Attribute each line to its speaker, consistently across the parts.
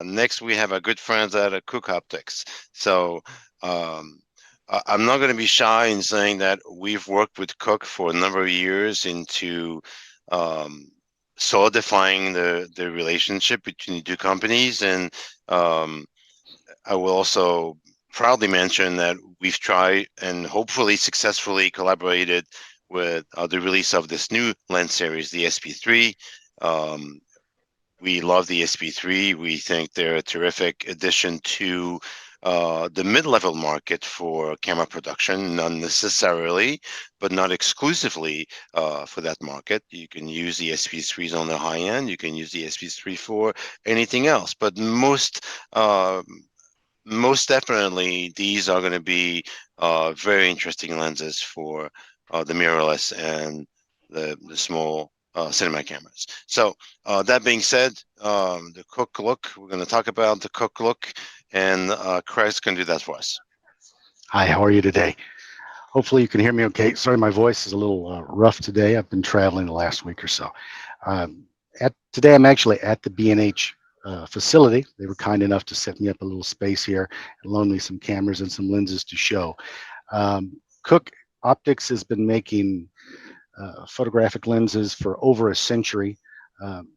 Speaker 1: Next, we have our good friends at Cooke Optics. So I'm not going to be shy in saying that we've worked with Cooke for a number of years into um, solidifying the relationship between the two companies. And um, I will also proudly mention that we've tried and hopefully successfully collaborated with the release of this new lens series, the SP3. Um, we love the SP3. We think they're a terrific addition to the mid-level market for camera production, not necessarily, but not exclusively for that market. You can use the SP3s on the high end. You can use the SP3 for anything else. But most definitely, these are going to be very interesting lenses for the mirrorless and the small cinema cameras. So that being said, the Cooke look, we're going to talk about the Cooke look, and Craig's going to do that for us.
Speaker 2: Hi, how are you today? Hopefully you can hear me okay. Sorry, my voice is a little rough today. I've been traveling the last week or so. Today I'm actually at the B&H facility. They were kind enough to set me up a little space here and loan me some cameras and some lenses to show. Cooke Optics has been making photographic lenses for over a century. Um,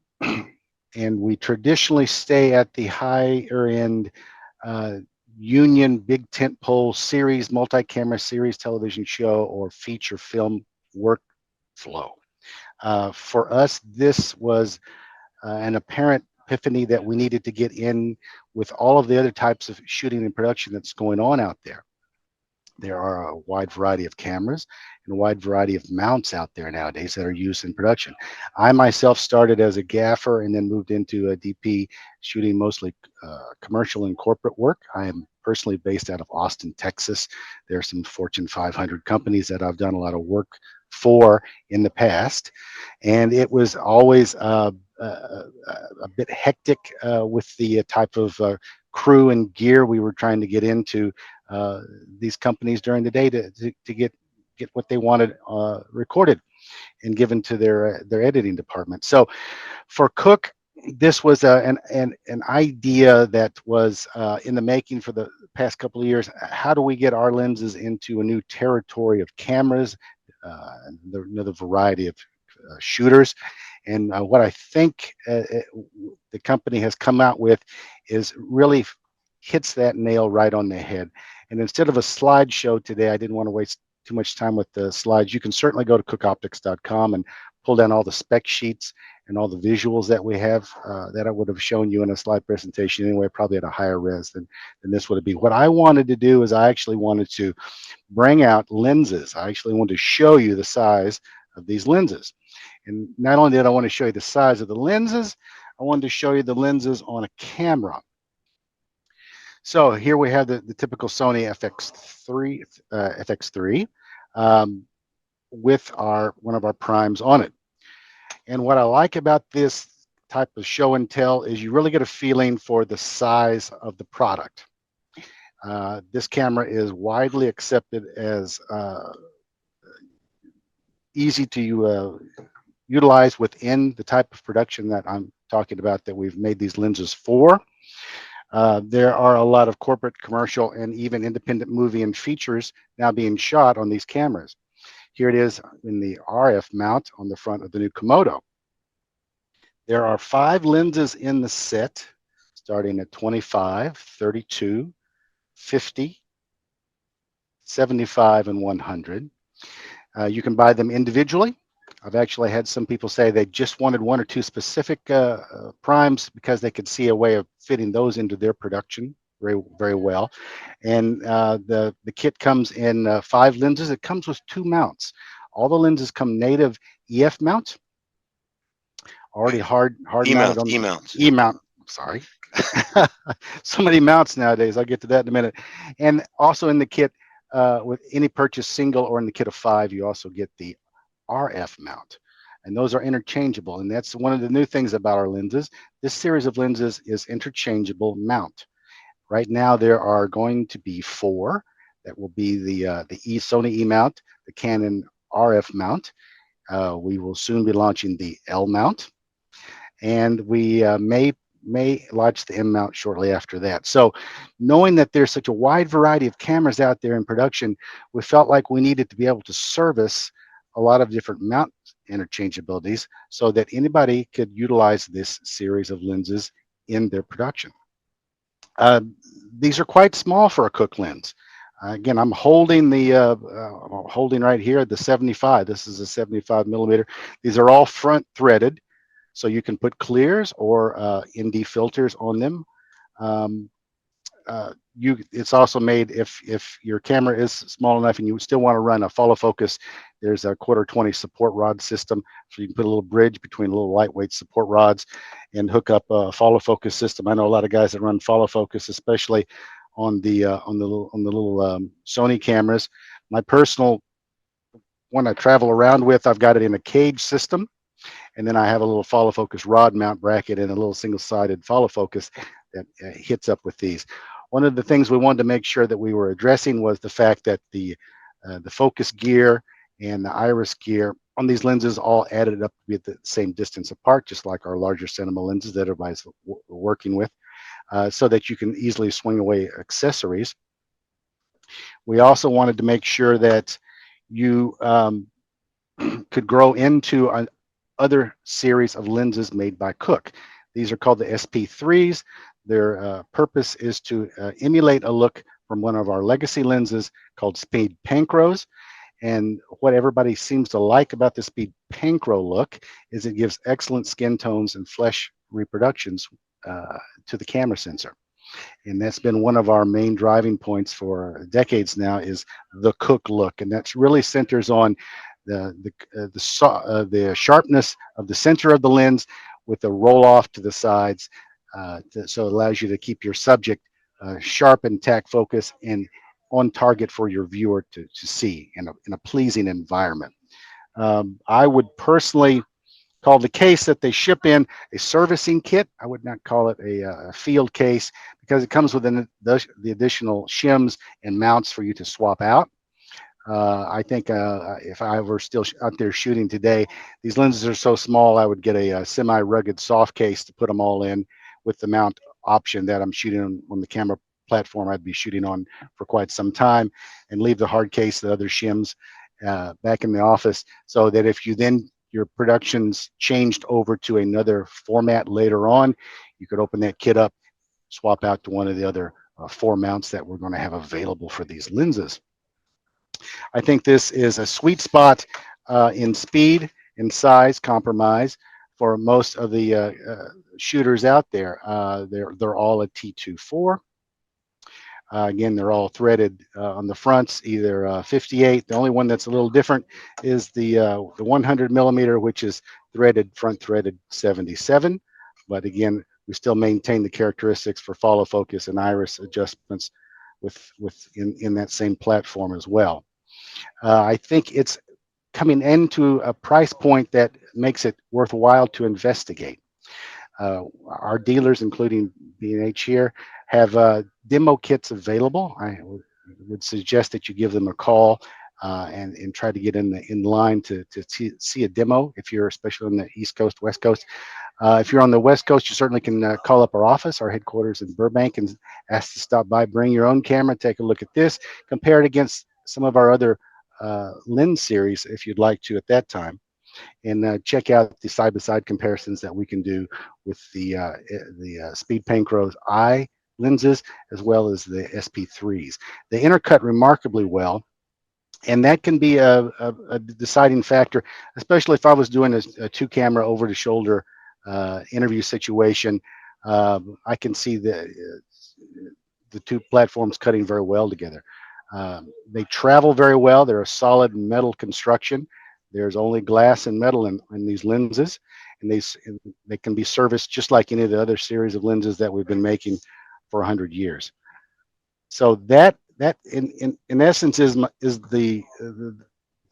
Speaker 2: and we traditionally stay at the higher end union big tentpole series, multi-camera series television show or feature film workflow. For us, this was an apparent epiphany that we needed to get in with all of the other types of shooting and production that's going on out there. There are a wide variety of cameras and a wide variety of mounts out there nowadays that are used in production. I myself started as a gaffer and then moved into a DP, shooting mostly commercial and corporate work. I am personally based out of Austin, Texas. There are some Fortune 500 companies that I've done a lot of work for in the past, and it was always a bit hectic with the type of crew and gear we were trying to get into these companies during the day to get what they wanted recorded and given to their editing department. So for Cooke, this was an idea that was in the making for the past couple of years. How do we get our lenses into a new territory of cameras, the variety of shooters? And what I think the company has come out with is really hits that nail right on the head. And instead of a slideshow today, I didn't want to waste too much time with the slides. You can certainly go to cookeoptics.com and pull down all the spec sheets and all the visuals that we have that I would have shown you in a slide presentation anyway, probably at a higher res than this would be. What I wanted to do is I actually wanted to bring out lenses. I actually wanted to show you the size of these lenses. And not only did I want to show you the size of the lenses, I wanted to show you the lenses on a camera. So here we have the typical Sony FX3 with one of our primes on it. And what I like about this type of show and tell is you really get a feeling for the size of the product. This camera is widely accepted as easy to utilize within the type of production that I'm talking about that we've made these lenses for. There are a lot of corporate, commercial, and even independent movie and features now being shot on these cameras. Here it is in the RF mount on the front of the new Komodo. There are 5 lenses in the set, starting at 25, 32, 50, 75, and 100. You can buy them individually. I've actually had some people say they just wanted 1 or 2 specific primes because they could see a way of fitting those into their production very, very well. And the kit comes in 5 lenses. It comes with 2 mounts. All the lenses come native EF mount, already hard mounted on E-mount. Sorry, so many mounts nowadays. I'll get to that in a minute. And also in the kit, with any purchase single or in the kit of 5, you also get the RF mount, and those are interchangeable. And that's one of the new things about our lenses. This series of lenses is interchangeable mount. Right now there are going to be 4 that will be the Sony E mount, the Canon RF mount. We will soon be launching the L mount, and we may may launch the M mount shortly after that. So knowing that there's such a wide variety of cameras out there in production, we felt like we needed to be able to service a lot of different mount interchangeabilities so that anybody could utilize this series of lenses in their production. These are quite small for a Cooke lens. Again, I'm holding holding right here the 75. This is a 75 millimeter. These are all front threaded, so you can put clears or ND filters on them. It's also made if your camera is small enough and you still want to run a follow focus, there's a 1/4-20 support rod system, so you can put a little bridge between little lightweight support rods and hook up a follow focus system. I know a lot of guys that run follow focus, especially on the little Sony cameras. My personal one I travel around with, I've got it in a cage system, and then I have a little follow focus rod mount bracket and a little single-sided follow focus that hits up with these. One of the things we wanted to make sure that we were addressing was the fact that the focus gear and the iris gear on these lenses all added up to be at the same distance apart, just like our larger cinema lenses that everybody's working with, so that you can easily swing away accessories. We also wanted to make sure that you could grow into other series of lenses made by Cooke. These are called the SP3s. Their purpose is to emulate a look from one of our legacy lenses called Speed Panchros. And what everybody seems to like about the Speed Panchro look is it gives excellent skin tones and flesh reproductions to the camera sensor. And that's been one of our main driving points for decades now, is the Cooke look. And that's really centers on the sharpness of the center of the lens with the roll off to the sides. So it allows you to keep your subject sharp and tack focus and on target for your viewer to see in a pleasing environment. I would personally call the case that they ship in a servicing kit. I would not call it a field case, because it comes with the additional shims and mounts for you to swap out. I think if I were still out there shooting today, these lenses are so small, I would get a semi-rugged soft case to put them all in with the mount option that I'm shooting on the camera platform I'd be shooting on for quite some time, and leave the hard case, the other shims, back in the office, so that if you then your production's changed over to another format later on, you could open that kit up, swap out to one of the other 4 mounts that we're going to have available for these lenses. I think this is a sweet spot in speed and size compromise for most of the shooters out there. They're all a T2.4. Again, they're all threaded on the fronts, either 58. The only one that's a little different is the 100 millimeter, which is front threaded 77. But again, we still maintain the characteristics for follow focus and iris adjustments in that same platform as well. I think it's coming into a price point that makes it worthwhile to investigate. Our dealers, including B&H here, have demo kits available. I would suggest that you give them a call and try to get in line to see a demo, if you're especially on the East Coast, West Coast. If you're on the West Coast, you certainly can call up our office, our headquarters in Burbank, and ask to stop by, bring your own camera, take a look at this, compare it against some of our other lens series if you'd like to at that time, and check out the side-by-side comparisons that we can do with the Speed Panchro I lenses as well as the SP3s. They intercut remarkably well, and that can be a deciding factor, especially if I was doing a 2-camera over-the-shoulder interview situation. I can see the 2 platforms cutting very well together. They travel very well. They're a solid metal construction. There's only glass and metal in these lenses, and they can be serviced just like any of the other series of lenses that we've been making for 100 years. So that in essence is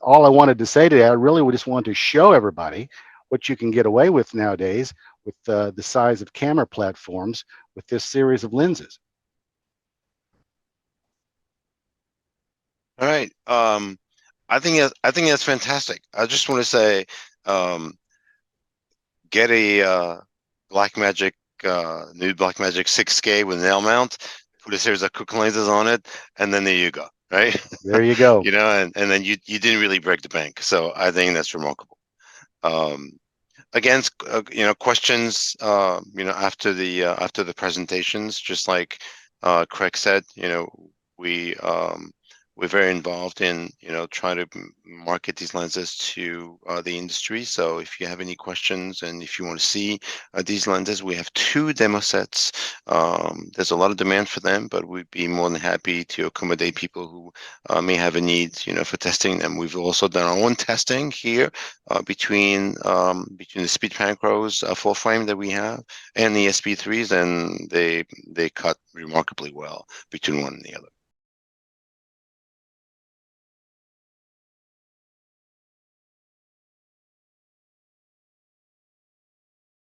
Speaker 2: all I wanted to say today. I really just wanted to show everybody what you can get away with nowadays with the size of camera platforms with this series of lenses.
Speaker 1: All right. I think that's fantastic. I just want to say, get a Blackmagic new Blackmagic 6K with nail mount, put a series of Cooke lenses on it, and then there you go, right?
Speaker 2: There you go.
Speaker 1: You know, and then you didn't really break the bank. So I think that's remarkable. Again, questions, after the presentations, just like Craig said, we're very involved in, trying to market these lenses to the industry. So if you have any questions and if you want to see these lenses, we have 2 demo sets. There's a lot of demand for them, but we'd be more than happy to accommodate people who may have a need, for testing them. We've also done our own testing here between the Speed Panchros full frame that we have and the SP3s, and they cut remarkably well between one and the other.